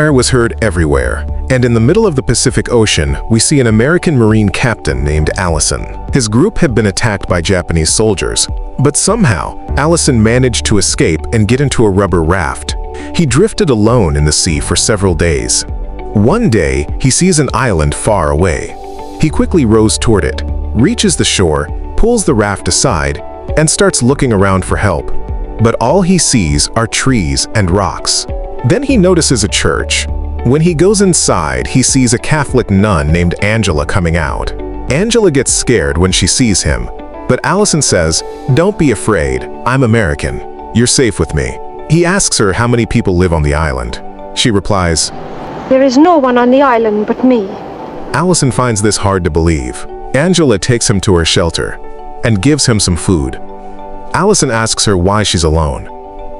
Fire was heard everywhere, and in the middle of the Pacific Ocean, we see an American Marine captain named Allison. His group had been attacked by Japanese soldiers, but somehow, Allison managed to escape and get into a rubber raft. He drifted alone in the sea for several days. One day, he sees an island far away. He quickly rows toward it, reaches the shore, pulls the raft aside, and starts looking around for help. But all he sees are trees and rocks. Then he notices a church. When he goes inside, he sees a Catholic nun named Angela coming out. Angela gets scared when she sees him, but Allison says, "Don't be afraid, I'm American. You're safe with me." He asks her how many people live on the island. She replies, "There is no one on the island but me." Allison finds this hard to believe. Angela takes him to her shelter and gives him some food. Allison asks her why she's alone.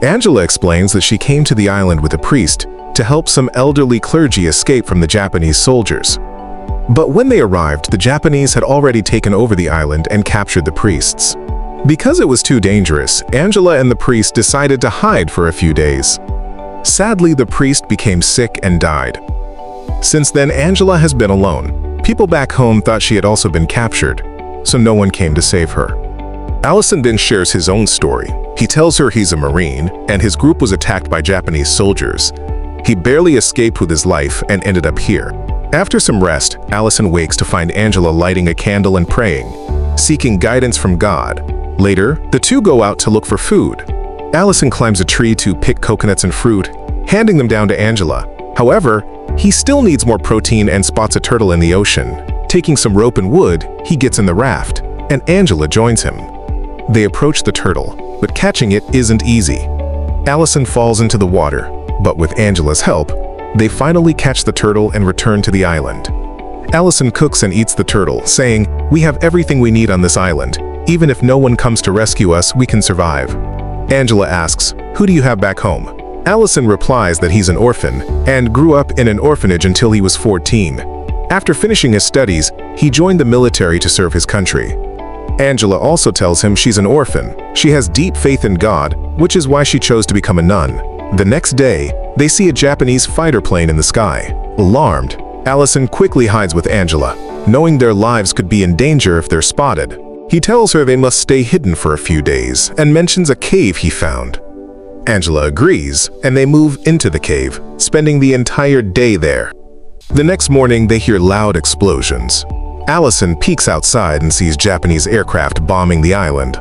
Angela explains that she came to the island with a priest to help some elderly clergy escape from the Japanese soldiers. But when they arrived, the Japanese had already taken over the island and captured the priests. Because it was too dangerous, Angela and the priest decided to hide for a few days. Sadly, the priest became sick and died. Since then, Angela has been alone. People back home thought she had also been captured, so no one came to save her. Allison then shares his own story. He tells her he's a Marine, and his group was attacked by Japanese soldiers. He barely escaped with his life and ended up here. After some rest, Allison wakes to find Angela lighting a candle and praying, seeking guidance from God. Later, the two go out to look for food. Allison climbs a tree to pick coconuts and fruit, handing them down to Angela. However, he still needs more protein and spots a turtle in the ocean. Taking some rope and wood, he gets in the raft, and Angela joins him. They approach the turtle, but catching it isn't easy. Allison falls into the water, but with Angela's help, they finally catch the turtle and return to the island. Allison cooks and eats the turtle, saying, "We have everything we need on this island. Even if no one comes to rescue us, we can survive." Angela asks, "Who do you have back home?" Allison replies that he's an orphan and grew up in an orphanage until he was 14. After finishing his studies, he joined the military to serve his country. Angela also tells him she's an orphan. She has deep faith in God, which is why she chose to become a nun. The next day, they see a Japanese fighter plane in the sky. Alarmed, Allison quickly hides with Angela, knowing their lives could be in danger if they're spotted. He tells her they must stay hidden for a few days and mentions a cave he found. Angela agrees, and they move into the cave, spending the entire day there. The next morning, they hear loud explosions. Allison peeks outside and sees Japanese aircraft bombing the island.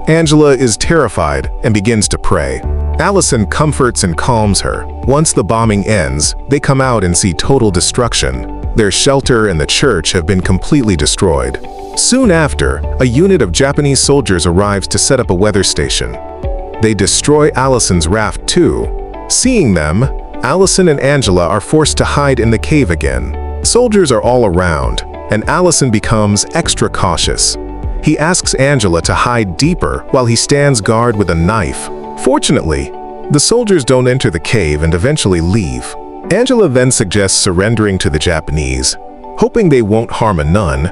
Angela is terrified and begins to pray. Allison comforts and calms her. Once the bombing ends, they come out and see total destruction. Their shelter and the church have been completely destroyed. Soon after, a unit of Japanese soldiers arrives to set up a weather station. They destroy Allison's raft too. Seeing them, Allison and Angela are forced to hide in the cave again. Soldiers are all around, and Allison becomes extra cautious. He asks Angela to hide deeper while he stands guard with a knife. Fortunately, the soldiers don't enter the cave and eventually leave. Angela then suggests surrendering to the Japanese, hoping they won't harm a nun,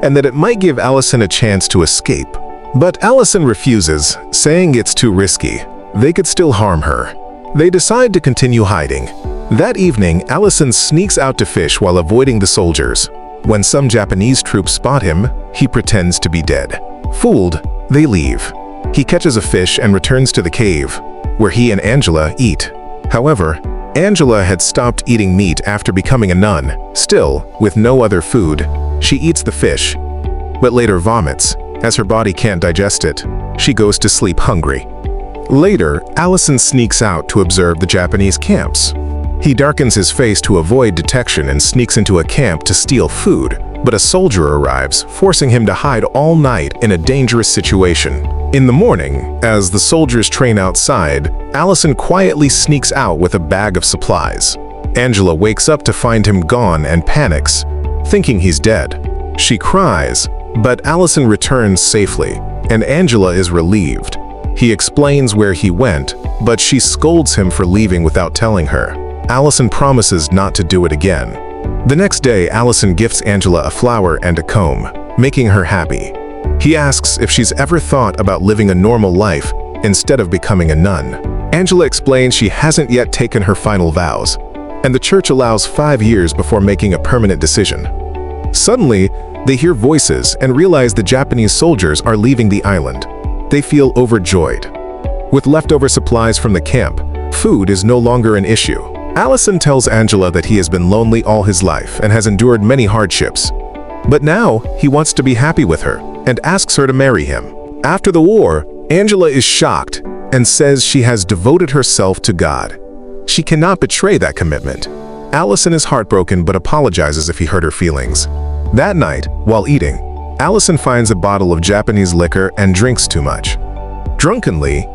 and that it might give Allison a chance to escape. But Allison refuses, saying it's too risky. They could still harm her. They decide to continue hiding. That evening, Allison sneaks out to fish while avoiding the soldiers. When some Japanese troops spot him, he pretends to be dead. Fooled, they leave. He catches a fish and returns to the cave, where he and Angela eat. However, Angela had stopped eating meat after becoming a nun. Still, with no other food, she eats the fish, but later vomits. As her body can't digest it, she goes to sleep hungry. Later, Allison sneaks out to observe the Japanese camps. He darkens his face to avoid detection and sneaks into a camp to steal food, but a soldier arrives, forcing him to hide all night in a dangerous situation. In the morning, as the soldiers train outside, Allison quietly sneaks out with a bag of supplies. Angela wakes up to find him gone and panics, thinking he's dead. She cries, but Allison returns safely, and Angela is relieved. He explains where he went, but she scolds him for leaving without telling her. Allison promises not to do it again. The next day, Allison gifts Angela a flower and a comb, making her happy. He asks if she's ever thought about living a normal life instead of becoming a nun. Angela explains she hasn't yet taken her final vows. and the church allows 5 years before making a permanent decision. Suddenly, they hear voices and realize the Japanese soldiers are leaving the island. They feel overjoyed. With leftover supplies from the camp, food is no longer an issue. Allison tells Angela that he has been lonely all his life and has endured many hardships. But now, he wants to be happy with her and asks her to marry him. After the war, Angela is shocked and says she has devoted herself to God. She cannot betray that commitment. Allison is heartbroken but apologizes if he hurt her feelings. That night, while eating, Allison finds a bottle of Japanese liquor and drinks too much. Drunkenly,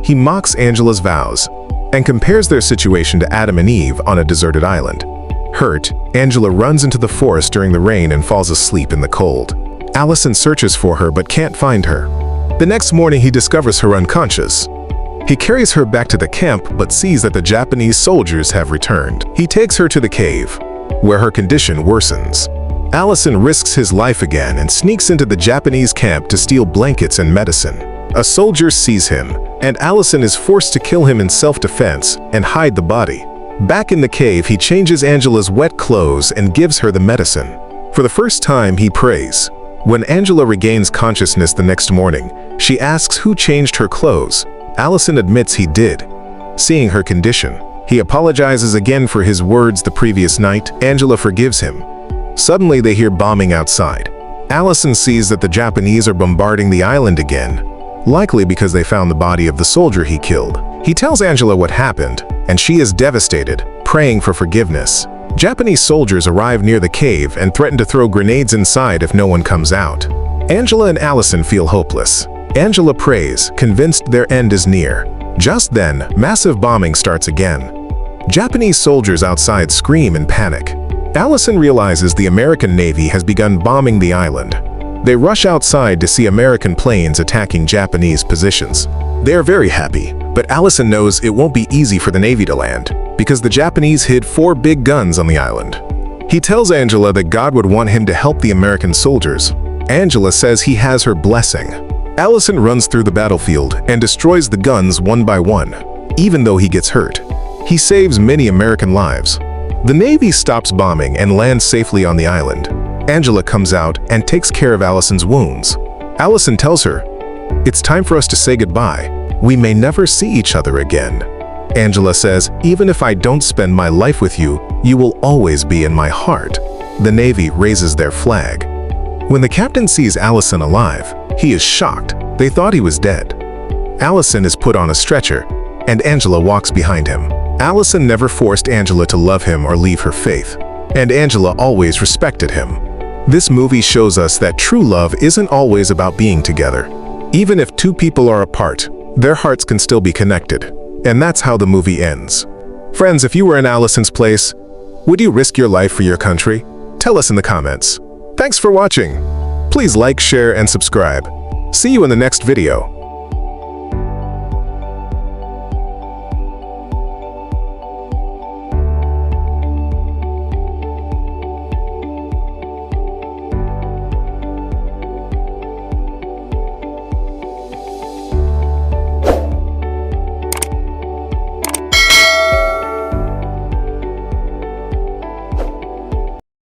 he mocks Angela's vows and compares their situation to Adam and Eve on a deserted island. Hurt, Angela runs into the forest during the rain and falls asleep in the cold. Allison searches for her but can't find her. The next morning he discovers her unconscious. He carries her back to the camp but sees that the Japanese soldiers have returned. He takes her to the cave, where her condition worsens. Allison risks his life again and sneaks into the Japanese camp to steal blankets and medicine. A soldier sees him, and Allison is forced to kill him in self-defense and hide the body. Back in the cave, he changes Angela's wet clothes and gives her the medicine. For the first time, he prays. When Angela regains consciousness the next morning, she asks who changed her clothes. Allison admits he did. Seeing her condition, he apologizes again for his words the previous night. Angela forgives him. Suddenly, they hear bombing outside. Allison sees that the Japanese are bombarding the island again, likely because they found the body of the soldier he killed. He tells Angela what happened, and she is devastated, praying for forgiveness. Japanese soldiers arrive near the cave and threaten to throw grenades inside if no one comes out. Angela and Allison feel hopeless. Angela prays, convinced their end is near. Just then, massive bombing starts again. Japanese soldiers outside scream in panic. Allison realizes the American Navy has begun bombing the island. They rush outside to see American planes attacking Japanese positions. They are very happy, but Allison knows it won't be easy for the Navy to land, because the Japanese hid 4 big guns on the island. He tells Angela that God would want him to help the American soldiers. Angela says he has her blessing. Allison runs through the battlefield and destroys the guns one by one, even though he gets hurt. He saves many American lives. The Navy stops bombing and lands safely on the island. Angela comes out and takes care of Allison's wounds. Allison tells her, "It's time for us to say goodbye. We may never see each other again." Angela says, "Even if I don't spend my life with you, you will always be in my heart." The Navy raises their flag. When the captain sees Allison alive, he is shocked. They thought he was dead. Allison is put on a stretcher, and Angela walks behind him. Allison never forced Angela to love him or leave her faith, and Angela always respected him. This movie shows us that true love isn't always about being together. Even if 2 people are apart, their hearts can still be connected, and that's how the movie ends. Friends, if you were in Allison's place, would you risk your life for your country? Tell us in the comments. Thanks for watching. Please like, share, and subscribe. See you in the next video.